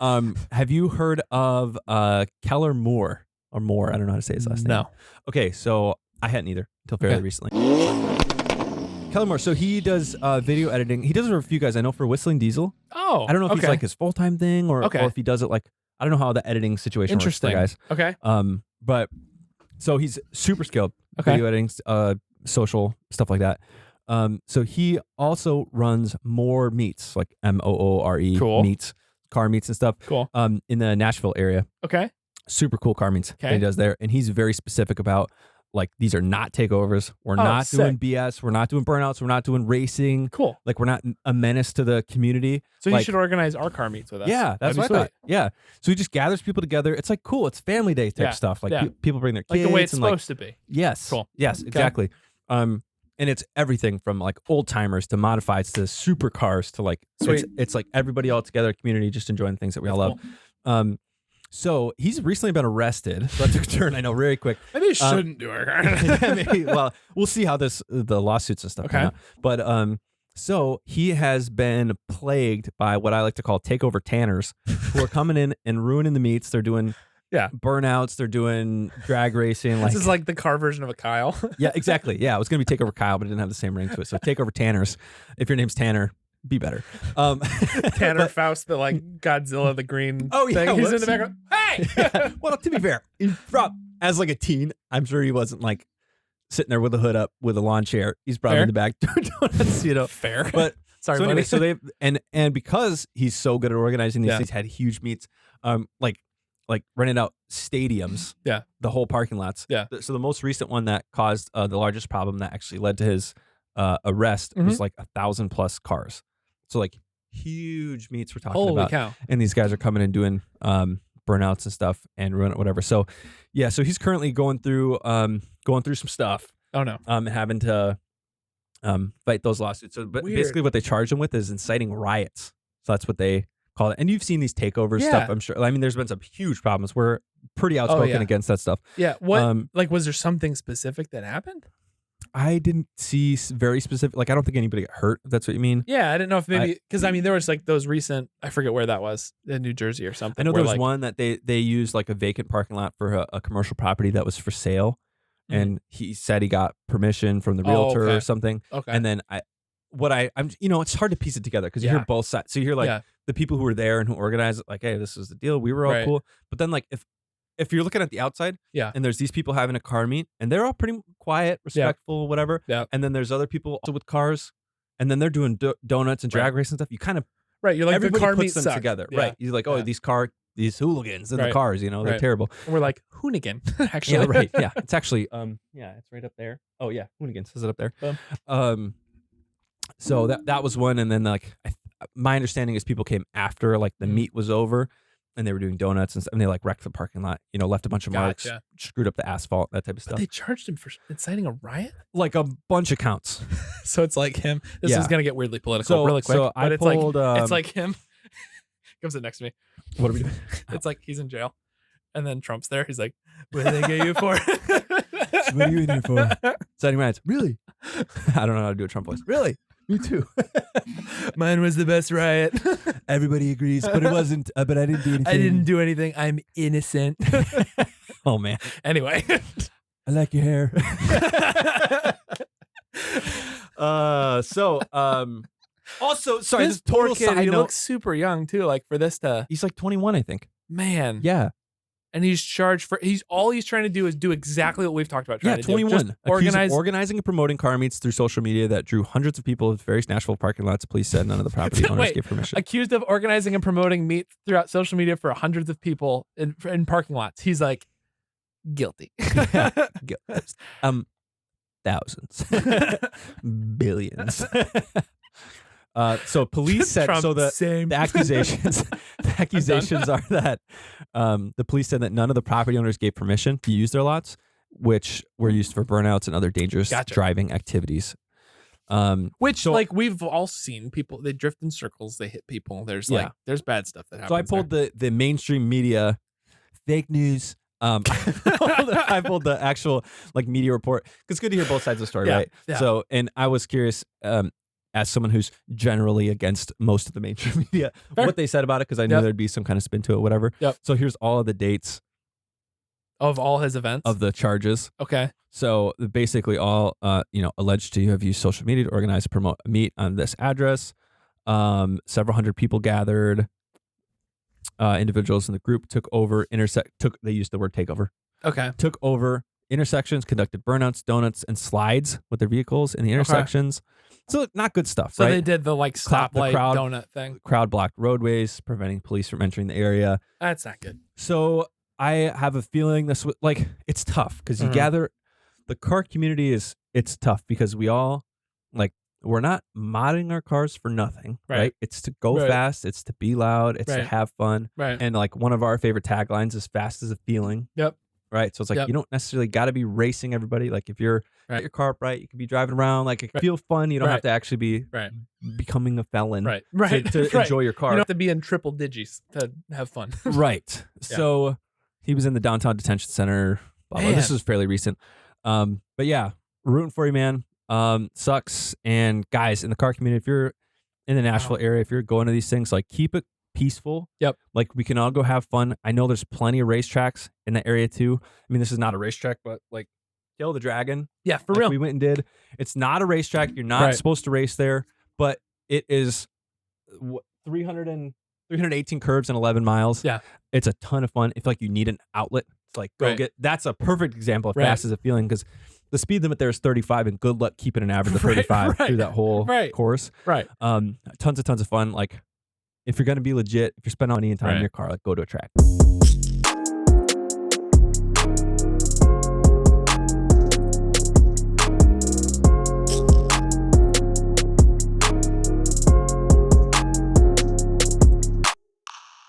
Have you heard of Keller Moore or Moore? I don't know how to say his last name. No. Okay, so I hadn't either until fairly recently. Keller Moore. So he does video editing. He does it for a few guys. I know for Whistling Diesel. Oh, I don't know if he's like his full-time thing or if he does it like, I don't know how the editing situation works for guys. Okay. But so he's super skilled. Okay. Video editing, social, stuff like that. So he also runs More Meats, like Moore meats, car meats and stuff. Cool. In the Nashville area. Okay. Super cool car meats that he does there. And he's very specific about, like, these are not takeovers. We're not doing BS. We're not doing burnouts. We're not doing racing. Cool. Like, we're not a menace to the community. So you should organize our car meets with us. Yeah, that's what I thought. Yeah. So he just gathers people together. It's like cool. It's family day type stuff. Like people bring their kids. Like the way it's and supposed to be. Yes. Cool. Yes, exactly. And it's everything from like old timers to modifieds to supercars to like, it's like everybody all together, community, just enjoying things that we all love. So he's recently been arrested. So that took a turn, I know, very quick. Maybe you shouldn't do it. Maybe, well, we'll see how the lawsuits and stuff come out. But so he has been plagued by what I like to call takeover tanners who are coming in and ruining the meats. They're doing burnouts. They're doing drag racing. This is like the car version of a Kyle. Yeah, exactly. Yeah, it was going to be Takeover Kyle, but it didn't have the same ring to it. So Takeover Tanners. If your name's Tanner, be better. Tanner Faust, the like Godzilla, the green thing. He's in the background. Hey! Yeah. Well, to be fair, as like a teen, I'm sure he wasn't like sitting there with the hood up with a lawn chair. He's probably in the back doing donuts, you know. Fair. But sorry, so anyway, buddy. so they've and because he's so good at organizing these, he's had huge meets, like rented out stadiums, the whole parking lots. Yeah. So the most recent one that caused the largest problem that actually led to his arrest was like 1,000+ cars. So like huge meets we're talking about. Holy cow. And these guys are coming and doing burnouts and stuff and ruin it, whatever. So yeah, so he's currently going through some stuff. Oh no. Having to fight those lawsuits. So but basically what they charge him with is inciting riots. So that's what they call it. And you've seen these takeover stuff, I'm sure. I mean, there's been some huge problems. We're pretty outspoken against that stuff. Yeah. What like was there something specific that happened? I didn't see very specific. Like, I don't think anybody got hurt, if that's what you mean. Yeah, I didn't know if maybe because I mean there was like those recent, I forget where that was, in New Jersey or something. I know there was one that they used like a vacant parking lot for a commercial property that was for sale, and he said he got permission from the realtor or something. Okay, and then I'm you know, it's hard to piece it together because you hear both sides. So you hear like the people who were there and who organized it, like, hey, this is the deal. We were all cool, but then like if you're looking at the outside, and there's these people having a car meet, and they're all pretty quiet, respectful, whatever, and then there's other people also with cars, and then they're doing donuts and drag race and stuff. You kind of you're like everybody the car puts meet them together, right? You're like, oh, these hooligans in the cars, you know, they're terrible. And we're like Hoonigan, actually. Yeah, right. Yeah, it's actually it's right up there. Oh yeah, Hoonigan says it up there. So that was one, and then like my understanding is people came after like the meet was over. And they were doing donuts and stuff, and they like wrecked the parking lot, you know, left a bunch of marks, screwed up the asphalt, that type of stuff. But they charged him for inciting a riot? Like a bunch of counts. So it's like him. This is going to get weirdly political really quick. So but it's like him. Comes in next to me. What are we doing? It's like he's in jail. And then Trump's there. He's like, what did they get you for? So what are you in here for? Inciting riots. Really? I don't know how to do a Trump voice. Really? Me too. Mine was the best riot. Everybody agrees, but it wasn't. But I didn't do anything. I didn't do anything. I'm innocent. Oh man. Anyway, I like your hair. Also, sorry, this poor kid. He looks super young too. Like for this to, he's like 21, I think. Man. Yeah. And he's charged for he's trying to do is do exactly what we've talked about. 21. Organizing and promoting car meets through social media that drew hundreds of people at various Nashville parking lots. Police said none of the property owners gave permission. Accused of organizing and promoting meets throughout social media for hundreds of people in parking lots. He's like guilty. Thousands, billions. So police said the accusations are that the police said that none of the property owners gave permission to use their lots, which were used for burnouts and other dangerous driving activities. Like we've all seen people, they drift in circles, they hit people. There's there's bad stuff that happens. So I pulled the mainstream media fake news. I pulled the actual like media report because it's good to hear both sides of the story, right? Yeah. So, and I was curious. as someone who's generally against most of the mainstream media, Fair. what they said about it, because I knew there'd be some kind of spin to it, whatever. Yep. So here's all of the dates of all his events of the charges. Okay. So basically all, alleged to have used social media to organize, promote a meet on this address. Several hundred people gathered. Individuals in the group took over, they used the word takeover. Okay. Took over intersections, conducted burnouts, donuts, and slides with their vehicles in the intersections. So not good stuff, so right? They did the stoplight donut thing. Crowd blocked roadways, preventing police from entering the area. That's not good. So I have a feeling this was it's tough because you gather the car community it's tough because we all we're not modding our cars for nothing, right? It's to go fast, it's to be loud, it's to have fun. Right. And one of our favorite taglines is fast as a feeling. Yep. Right. So it's you don't necessarily got to be racing everybody. If you're at your car upright, you can be driving around. It feel fun. You don't have to actually be becoming a felon to enjoy your car. You don't have to be in triple digits to have fun. Right. Yeah. So he was in the downtown detention center. Blah, blah. This was fairly recent. But yeah, rooting for you, man. Sucks. And guys in the car community, if you're in the Nashville area, if you're going to these things, keep it peaceful. Yep. We can all go have fun. I know there's plenty of racetracks in that area too. I mean, this is not a racetrack, but Kill the Dragon. Yeah, for real. We went and did. It's not a racetrack. You're not supposed to race there, but it is 318 curves and 11 miles. Yeah. It's a ton of fun. If you need an outlet, it's go get. That's a perfect example of fast as a feeling because the speed limit there is 35, and good luck keeping an average of 35 through that whole course. Right. Tons of fun. If you're gonna be legit, if you're spending money and time in your car, go to a track.